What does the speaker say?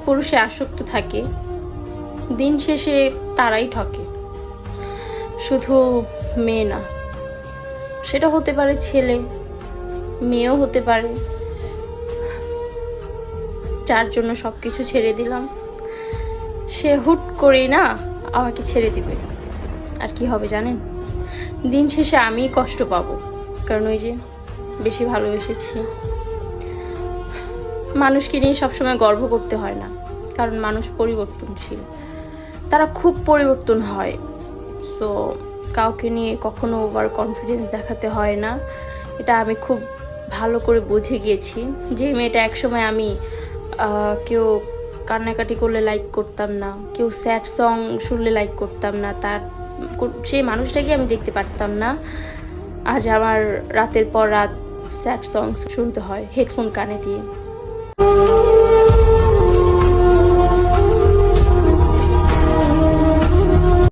পুরুষে আসক্ত থাকে, দিন শেষে তারাই ঠকে। শুধু মেয়ে না, সেটা হতে পারে ছেলে, মেয়েও হতে পারে, যার জন্য সব কিছু ছেড়ে দিলাম, সে হুট করেই না আমাকে ছেড়ে দিবে। আর কি হবে জানেন? দিন শেষে আমিই কষ্ট পাবো, কারণ ওই যে বেশি ভালোবেসেছি। মানুষকে নিয়ে সবসময় গর্ব করতে হয় না, কারণ মানুষ পরিবর্তনশীল, তারা খুব পরিবর্তন হয়। সো কাউকে নিয়ে কখনো ওভার কনফিডেন্স দেখাতে হয় না, এটা আমি খুব ভালো করে বুঝে গিয়েছি। যে মেয়েটা একসময় আমি কেউ কান্নাকাটি করলে লাইক করতাম না, কেউ স্যাড সং শুনলে লাইক করতাম না, তার সেই মানুষটাকে আমি দেখতে পারতাম না, আজ আমার রাতের পর রাত স্যাড সং শুনতে হয় হেডফোন কানে দিয়ে।